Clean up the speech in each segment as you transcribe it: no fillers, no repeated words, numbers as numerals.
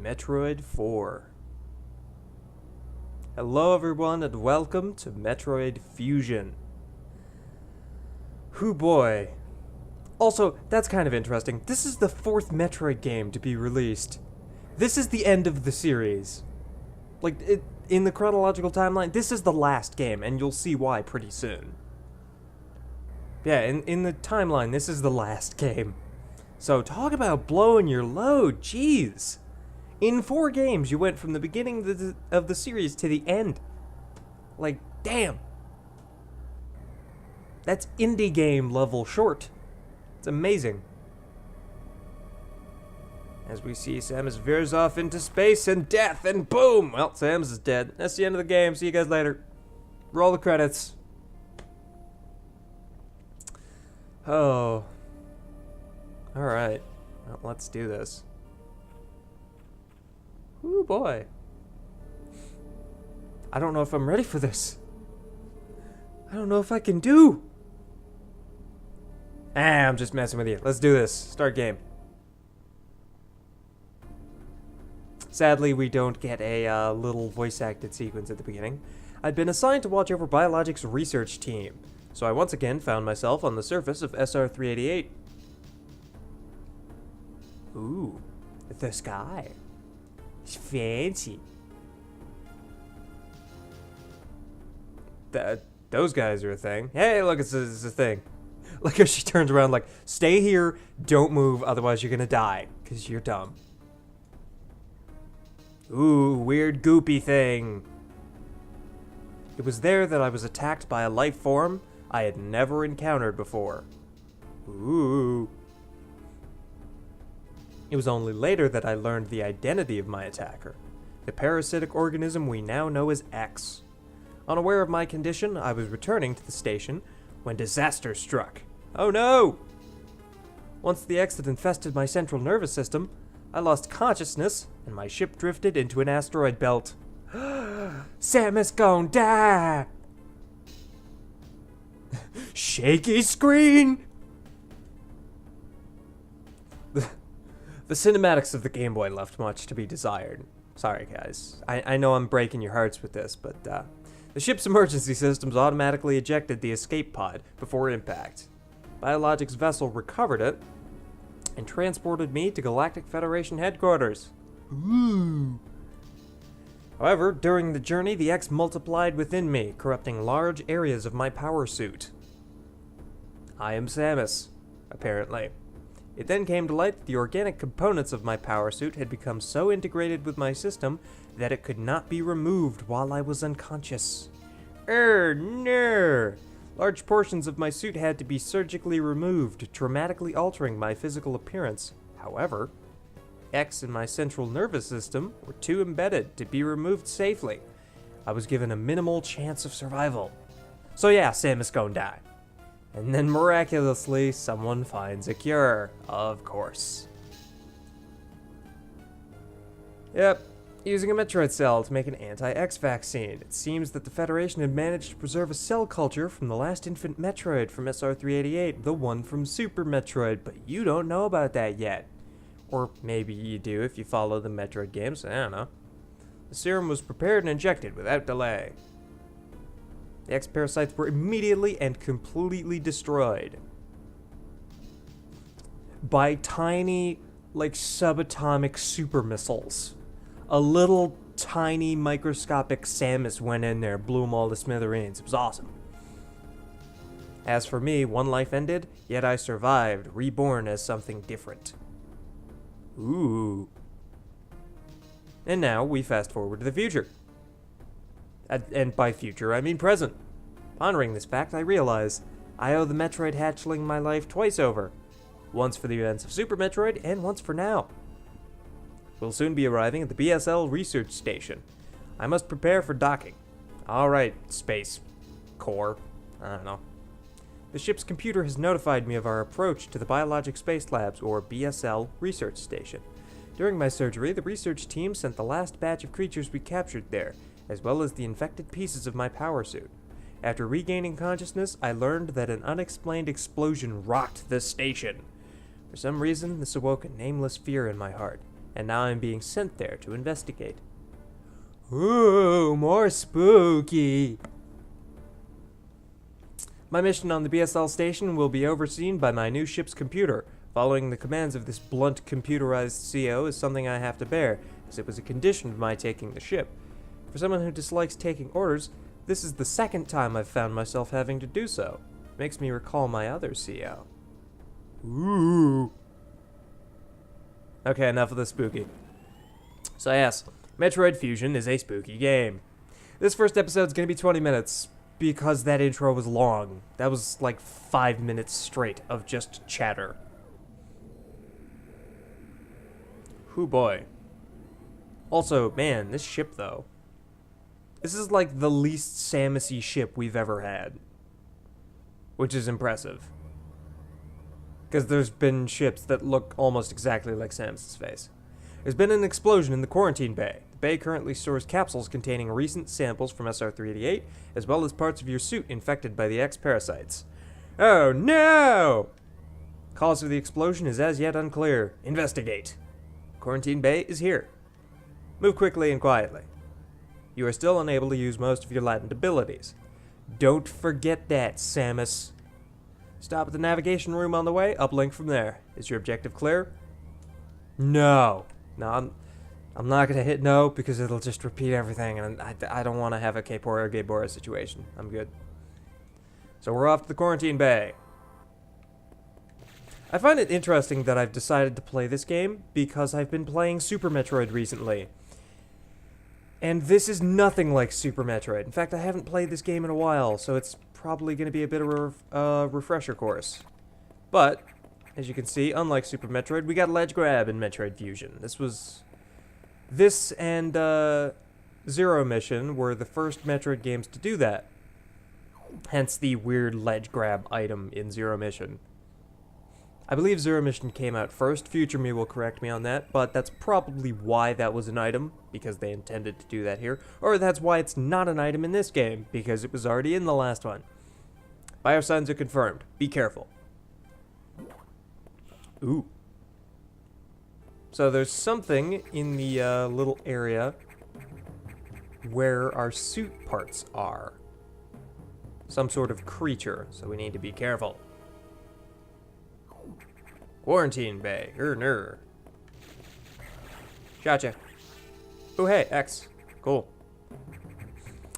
Metroid 4. Hello everyone and welcome to Metroid Fusion. Hoo boy. Also, that's kind of interesting. This is the 4th Metroid game to be released. This is the end of the series. In the chronological timeline, this is the last game, and you'll see why pretty soon. Yeah, in the timeline, this is the last game. So talk about blowing your load, jeez. In 4 games, you went from the beginning of the series to the end. Like, damn. That's indie game level short. It's amazing. As we see, Samus veers off into space and death, and boom! Well, Samus is dead. That's the end of the game. See you guys later. Roll the credits. Oh. Alright. Well, let's do this. Ooh, boy. I don't know if I'm ready for this. I don't know if I can do. I'm just messing with you. Let's do this. Start game. Sadly, we don't get a little voice-acted sequence at the beginning. I'd been assigned to watch over Biologics' research team, so I once again found myself on the surface of SR-388. Ooh, the sky. It's fancy. Those guys are a thing. Hey, look, it's a thing. Look how she turns around like, stay here, don't move, otherwise you're gonna die, because you're dumb. Ooh, weird goopy thing. It was there that I was attacked by a life form I had never encountered before. Ooh. It was only later that I learned the identity of my attacker, the parasitic organism we now know as X. Unaware of my condition, I was returning to the station when disaster struck. Oh no! Once the X had infested my central nervous system, I lost consciousness and my ship drifted into an asteroid belt. Samus gon' die! Shaky screen! The cinematics of the Game Boy left much to be desired. Sorry, guys. I know I'm breaking your hearts with this, but the ship's emergency systems automatically ejected the escape pod before impact. Biologics' vessel recovered it and transported me to Galactic Federation headquarters. Ooh. However, during the journey, the X multiplied within me, corrupting large areas of my power suit. I am Samus, apparently. It then came to light that the organic components of my power suit had become so integrated with my system that it could not be removed while I was unconscious. No! Large portions of my suit had to be surgically removed, dramatically altering my physical appearance. However, X and my central nervous system were too embedded to be removed safely. I was given a minimal chance of survival. So yeah, Samus gon' die. And then miraculously, someone finds a cure. Of course. Yep, using a Metroid cell to make an anti-X vaccine. It seems that the Federation had managed to preserve a cell culture from the last infant Metroid from SR-388, the one from Super Metroid, but you don't know about that yet. Or maybe you do if you follow the Metroid games, I don't know. The serum was prepared and injected without delay. The X-parasites were immediately and completely destroyed by tiny, subatomic super missiles. A little tiny microscopic Samus went in there, blew them all to smithereens. It was awesome. As for me, one life ended, yet I survived, reborn as something different. Ooh. And now we fast forward to the future. And by future, I mean present. Pondering this fact, I realize I owe the Metroid hatchling my life twice over. Once for the events of Super Metroid, and once for now. We'll soon be arriving at the BSL research station. I must prepare for docking. Alright, Space Corps. I don't know. The ship's computer has notified me of our approach to the Biologic Space Labs, or BSL, research station. During my surgery, the research team sent the last batch of creatures we captured there, as well as the infected pieces of my power suit. After regaining consciousness, I learned that an unexplained explosion rocked the station. For some reason, this awoke a nameless fear in my heart, and now I'm being sent there to investigate. Ooh, more spooky! My mission on the BSL station will be overseen by my new ship's computer. Following the commands of this blunt computerized CO is something I have to bear, as it was a condition of my taking the ship. For someone who dislikes taking orders, this is the second time I've found myself having to do so. Makes me recall my other CO. Ooh. Okay, enough of the spooky. So yes, Metroid Fusion is a spooky game. This first episode's gonna be 20 minutes, because that intro was long. That was like 5 minutes straight of just chatter. Hoo boy. Also, man, this ship though. This is like the least Samus-y ship we've ever had. Which is impressive. Because there's been ships that look almost exactly like Samus' face. There's been an explosion in the quarantine bay. The bay currently stores capsules containing recent samples from SR-388, as well as parts of your suit infected by the X-parasites. Oh no! Cause of the explosion is as yet unclear. Investigate. Quarantine bay is here. Move quickly and quietly. You are still unable to use most of your latent abilities. Don't forget that, Samus. Stop at the navigation room on the way, uplink from there. Is your objective clear? No. No, I'm not going to hit no because it'll just repeat everything, and I don't want to have a K-Pora or Gaybora situation. I'm good. So we're off to the quarantine bay. I find it interesting that I've decided to play this game because I've been playing Super Metroid recently. And this is nothing like Super Metroid. In fact, I haven't played this game in a while, so it's probably going to be a bit of a refresher course. But, as you can see, unlike Super Metroid, we got ledge grab in Metroid Fusion. This and Zero Mission were the first Metroid games to do that. Hence the weird ledge grab item in Zero Mission. I believe Zero Mission came out first. Future me will correct me on that, but that's probably why that was an item, because they intended to do that here. Or that's why it's not an item in this game, because it was already in the last one. Biosigns are confirmed. Be careful. Ooh. So there's something in the little area where our suit parts are. Some sort of creature, so we need to be careful. Quarantine bay. Ner. Gotcha. Oh, hey, X. Cool.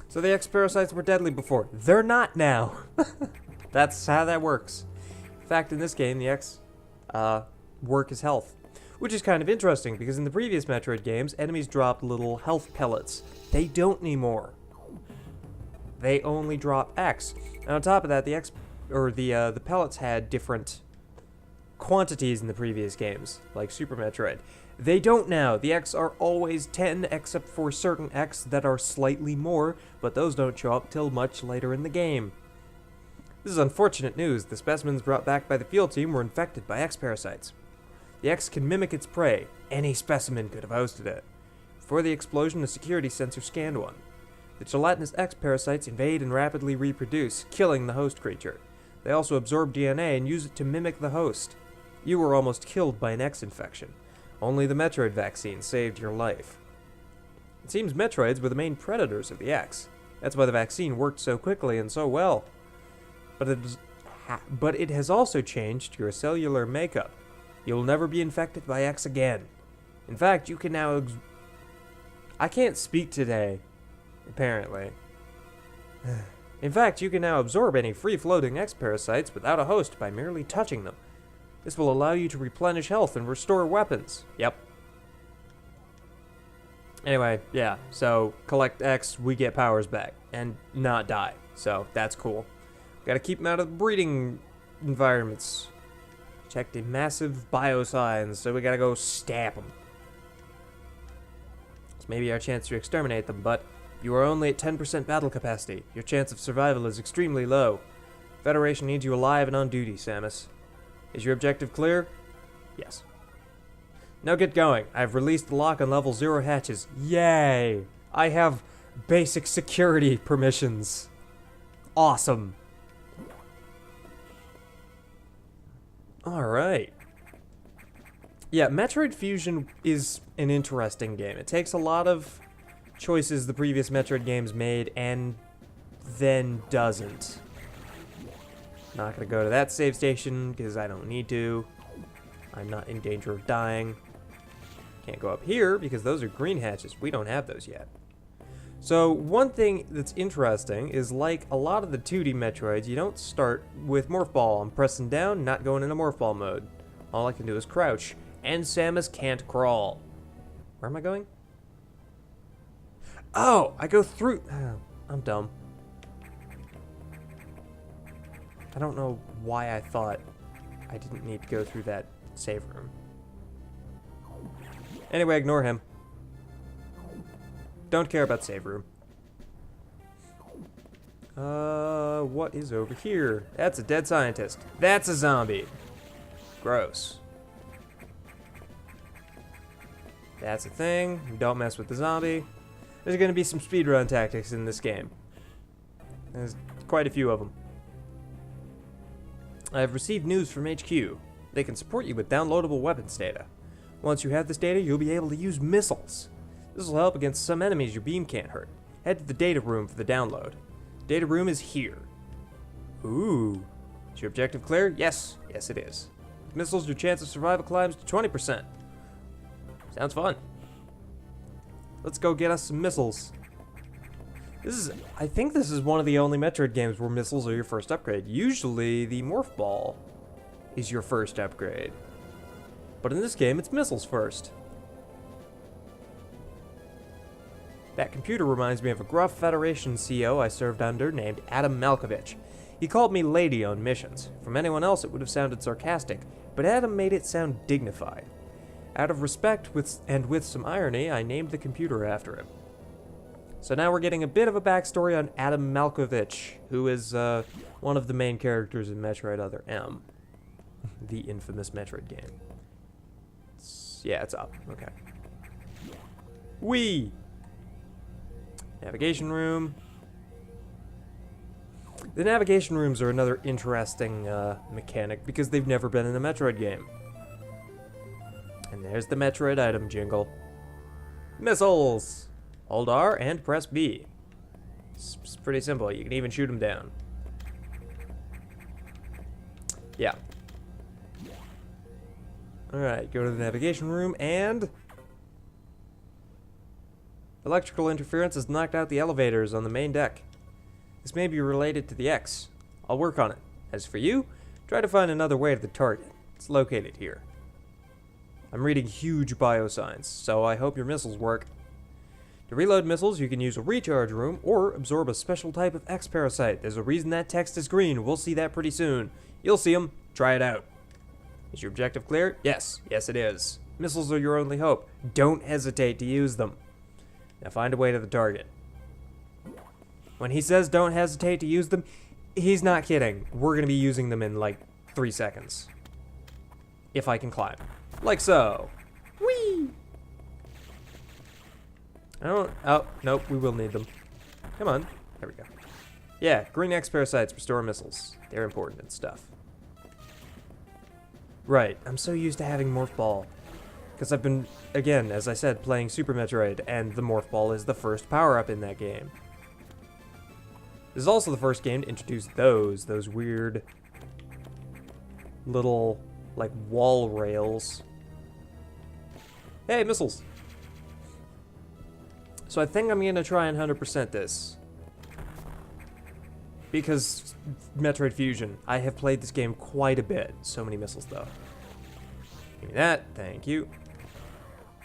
So the X parasites were deadly before. They're not now. That's how that works. In fact, in this game, the X work as health. Which is kind of interesting, because in the previous Metroid games, enemies dropped little health pellets. They don't anymore. They only drop X. And on top of that, the pellets had different quantities in the previous games, like Super Metroid. They don't now. The X are always 10, except for certain X that are slightly more, but those don't show up till much later in the game. This is unfortunate news. The specimens brought back by the field team were infected by X parasites. The X can mimic its prey. Any specimen could have hosted it. Before the explosion, a security sensor scanned one. The gelatinous X parasites invade and rapidly reproduce, killing the host creature. They also absorb DNA and use it to mimic the host. You were almost killed by an X infection. Only the Metroid vaccine saved your life. It seems Metroids were the main predators of the X. That's why the vaccine worked so quickly and so well. But it has also changed your cellular makeup. You will never be infected by X again. In fact, you can now... I can't speak today, apparently. In fact, you can now absorb any free-floating X parasites without a host by merely touching them. This will allow you to replenish health and restore weapons. Yep. Anyway, yeah, so collect X, we get powers back, and not die. So, that's cool. Gotta keep them out of the breeding environments. Check the massive biosigns, so we gotta go stab them. It's maybe our chance to exterminate them, but you are only at 10% battle capacity. Your chance of survival is extremely low. Federation needs you alive and on duty, Samus. Is your objective clear? Yes. Now get going. I've released the lock on level 0 hatches. Yay! I have basic security permissions. Awesome. Alright. Yeah, Metroid Fusion is an interesting game. It takes a lot of choices the previous Metroid games made and then doesn't. Not gonna go to that save station because I don't need to. I'm not in danger of dying. Can't go up here because those are green hatches. We don't have those yet. So one thing that's interesting is, like a lot of the 2D Metroids, you don't start with Morph Ball. I'm pressing down, not going into Morph Ball mode. All I can do is crouch. And Samus can't crawl. Where am I going? Oh, I go through. Oh, I'm dumb. I don't know why I thought I didn't need to go through that save room. Anyway, ignore him. Don't care about save room. What is over here? That's a dead scientist. That's a zombie. Gross. That's a thing. Don't mess with the zombie. There's gonna be some speedrun tactics in this game. There's quite a few of them. I have received news from HQ. They can support you with downloadable weapons data. Once you have this data, you'll be able to use missiles. This will help against some enemies your beam can't hurt. Head to the data room for the download. Data room is here. Ooh. Is your objective clear? Yes. Yes, it is. With missiles, your chance of survival climbs to 20%. Sounds fun. Let's go get us some missiles. I think this is one of the only Metroid games where missiles are your first upgrade. Usually, the Morph Ball is your first upgrade. But in this game, it's missiles first. That computer reminds me of a gruff Federation CO I served under named Adam Malkovich. He called me lady on missions. From anyone else, it would have sounded sarcastic, but Adam made it sound dignified. Out of respect and with some irony, I named the computer after him. So now we're getting a bit of a backstory on Adam Malkovich, who is one of the main characters in Metroid Other M, the infamous Metroid game. Yeah, it's up. Okay. Whee! Navigation room. The navigation rooms are another interesting mechanic because they've never been in a Metroid game. And there's the Metroid item jingle. Missiles! Hold R and press B. It's pretty simple. You can even shoot them down. Yeah. Alright, go to the navigation room and... Electrical interference has knocked out the elevators on the main deck. This may be related to the X. I'll work on it. As for you, try to find another way to the target. It's located here. I'm reading huge biosigns, so I hope your missiles work. To reload missiles, you can use a recharge room or absorb a special type of X parasite. There's a reason that text is green. We'll see that pretty soon. You'll see them. Try it out. Is your objective clear? Yes. Yes, it is. Missiles are your only hope. Don't hesitate to use them. Now find a way to the target. When he says don't hesitate to use them, he's not kidding. We're going to be using them in like 3 seconds. If I can climb. Like so. Whee! Oh, nope, we will need them. Come on. There we go. Yeah, green X parasites restore missiles. They're important and stuff. Right, I'm so used to having Morph Ball. Because I've been, again, as I said, playing Super Metroid, and the Morph Ball is the first power-up in that game. This is also the first game to introduce those weird little, like, wall rails. Hey, missiles! So I think I'm going to try and 100% this. Because Metroid Fusion. I have played this game quite a bit. So many missiles, though. Give me that. Thank you.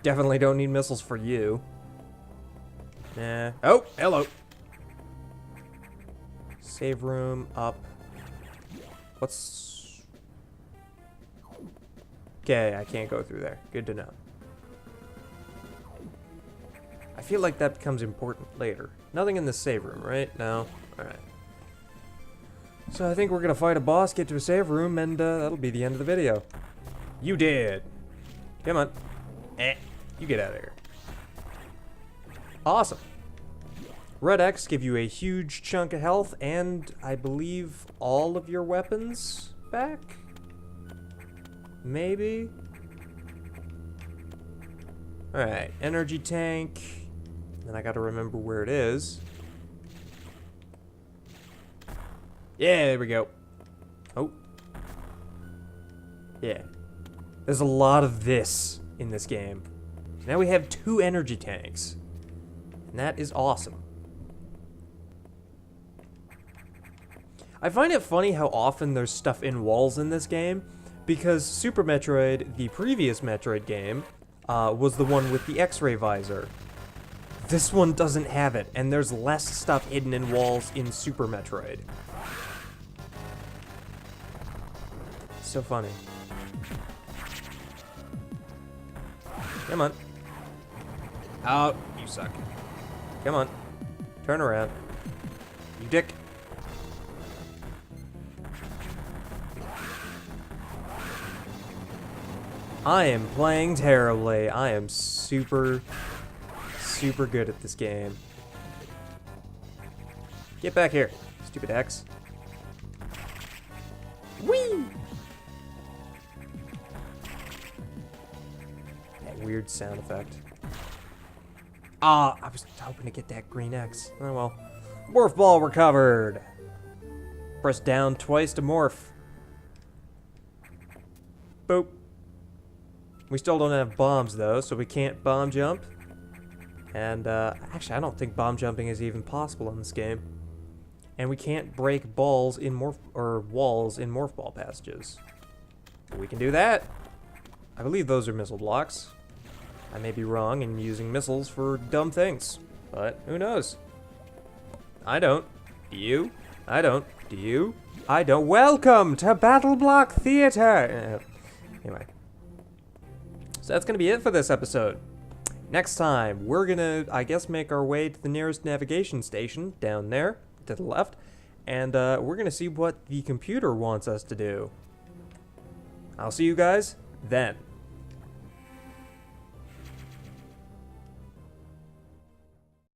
Definitely don't need missiles for you. Nah. Oh, hello. Save room up. What's... Okay, I can't go through there. Good to know. I feel like that becomes important later. Nothing in the save room, right? No? Alright. So I think we're gonna fight a boss, get to a save room, and that'll be the end of the video. You did! Come on. You get out of here. Awesome. Red X give you a huge chunk of health, and I believe all of your weapons back? Maybe? Alright, energy tank. Then I gotta remember where it is. Yeah, there we go. Oh. Yeah. There's a lot of this in this game. So now we have 2 energy tanks. And that is awesome. I find it funny how often there's stuff in walls in this game, because Super Metroid, the previous Metroid game, was the one with the X-ray visor. This one doesn't have it, and there's less stuff hidden in walls in Super Metroid. So funny. Come on. Oh, you suck. Come on. Turn around. You dick. I am playing terribly. I am super good at this game. Get back here, stupid X. Whee! That weird sound effect. Ah, I was hoping to get that green X. Oh well. Morph ball recovered. Press down twice to morph. Boop. We still don't have bombs though, so we can't bomb jump. And actually, I don't think bomb jumping is even possible in this game. And we can't break balls in walls in morph ball passages. But we can do that. I believe those are missile blocks. I may be wrong in using missiles for dumb things, but who knows? I don't. Do you? I don't. Do you? I don't. Welcome to Battle Block Theater! Anyway. So that's going to be it for this episode. Next time, we're going to, I guess, make our way to the nearest navigation station down there to the left, and we're going to see what the computer wants us to do. I'll see you guys then.